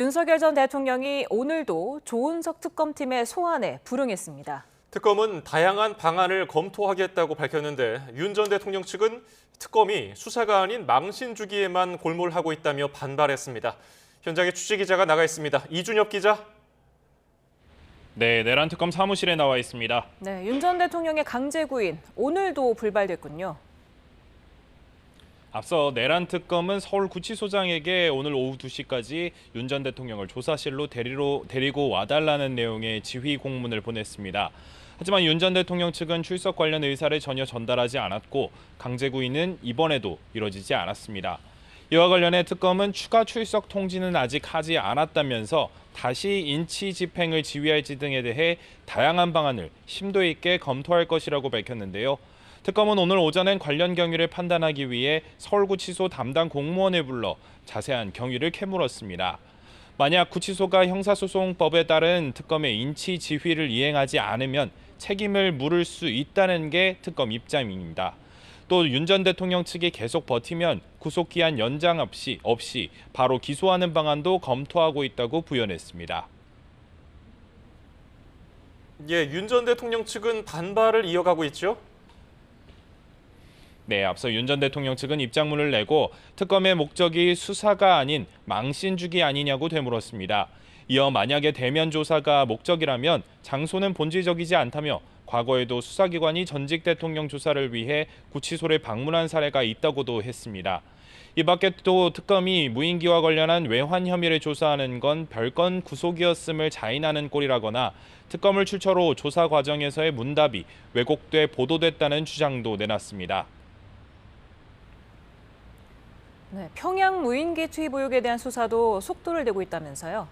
윤석열 전 대통령이 오늘도 조은석 특검팀의 소환에 불응했습니다. 특검은 다양한 방안을 검토하겠다고 밝혔는데 윤 전 대통령 측은 특검이 수사가 아닌 망신 주기에만 골몰하고 있다며 반발했습니다. 현장에 취재 기자가 나가 있습니다. 이준엽 기자. 네, 내란 특검 사무실에 나와 있습니다. 네, 윤 전 대통령의 강제 구인 오늘도 불발됐군요. 앞서 내란 특검은 서울구치소장에게 오늘 오후 2시까지 윤 전 대통령을 조사실로 데리고 와달라는 내용의 지휘 공문을 보냈습니다. 하지만 윤 전 대통령 측은 출석 관련 의사를 전혀 전달하지 않았고 강제 구인은 이번에도 이뤄지지 않았습니다. 이와 관련해 특검은 추가 출석 통지는 아직 하지 않았다면서 다시 인치 집행을 지휘할지 등에 대해 다양한 방안을 심도 있게 검토할 것이라고 밝혔는데요. 특검은 오늘 오전엔 관련 경위를 판단하기 위해 서울구치소 담당 공무원을 불러 자세한 경위를 캐물었습니다. 만약 구치소가 형사소송법에 따른 특검의 인치 지휘를 이행하지 않으면 책임을 물을 수 있다는 게 특검 입장입니다. 또 윤 전 대통령 측이 계속 버티면 구속기한 연장 없이 바로 기소하는 방안도 검토하고 있다고 부연했습니다. 윤 전 대통령 측은 반발을 이어가고 있죠? 네, 앞서 윤 전 대통령 측은 입장문을 내고 특검의 목적이 수사가 아닌 망신 주기 아니냐고 되물었습니다. 이어 만약에 대면 조사가 목적이라면 장소는 본질적이지 않다며 과거에도 수사기관이 전직 대통령 조사를 위해 구치소를 방문한 사례가 있다고도 했습니다. 이 밖에 또 특검이 무인기와 관련한 외환 혐의를 조사하는 건 별건 구속이었음을 자인하는 꼴이라거나 특검을 출처로 조사 과정에서의 문답이 왜곡돼 보도됐다는 주장도 내놨습니다. 네, 평양 무인기 투입 의혹에 대한 수사도 속도를 내고 있다면서요.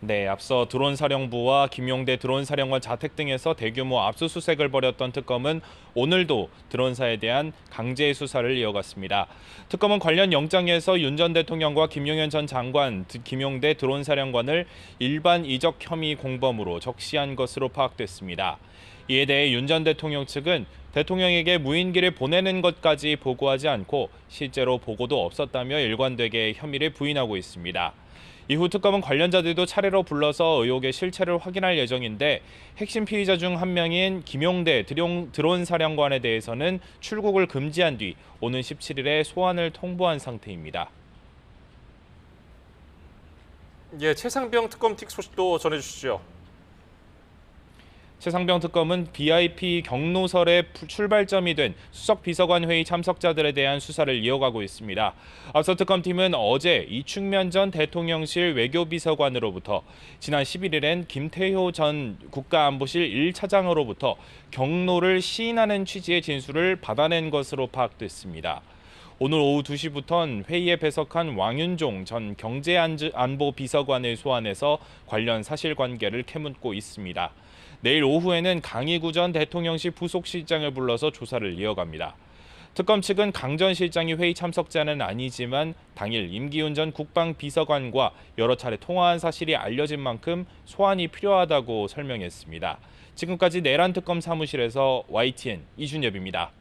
네, 앞서 드론사령부와 김용대 드론사령관 자택 등에서 대규모 압수수색을 벌였던 특검은 오늘도 드론사에 대한 강제 수사를 이어갔습니다. 특검은 관련 영장에서 윤 전 대통령과 김용현 전 장관, 김용대 드론사령관을 일반 이적 혐의 공범으로 적시한 것으로 파악됐습니다. 이에 대해 윤 전 대통령 측은 대통령에게 무인기를 보내는 것까지 보고하지 않고 실제로 보고도 없었다며 일관되게 혐의를 부인하고 있습니다. 이후 특검은 관련자들도 차례로 불러서 의혹의 실체를 확인할 예정인데 핵심 피의자 중 한 명인 김용대 드론 사령관에 대해서는 출국을 금지한 뒤 오는 17일에 소환을 통보한 상태입니다. 최상병 특검팀 소식도 전해주시죠. 최상병 특검은 VIP 경로설의 출발점이 된 수석 비서관 회의 참석자들에 대한 수사를 이어가고 있습니다. 앞서 특검팀은 어제 이충면 전 대통령실 외교비서관으로부터 지난 11일엔 김태효 전 국가안보실 1차장으로부터 경로를 시인하는 취지의 진술을 받아낸 것으로 파악됐습니다. 오늘 오후 2시부터는 회의에 배석한 왕윤종 전 경제안보비서관을 소환해서 관련 사실관계를 캐묻고 있습니다. 내일 오후에는 강희구 전 대통령실 부속실장을 불러서 조사를 이어갑니다. 특검 측은 강 전 실장이 회의 참석자는 아니지만 당일 임기훈 전 국방비서관과 여러 차례 통화한 사실이 알려진 만큼 소환이 필요하다고 설명했습니다. 지금까지 내란 특검 사무실에서 YTN 이준엽입니다.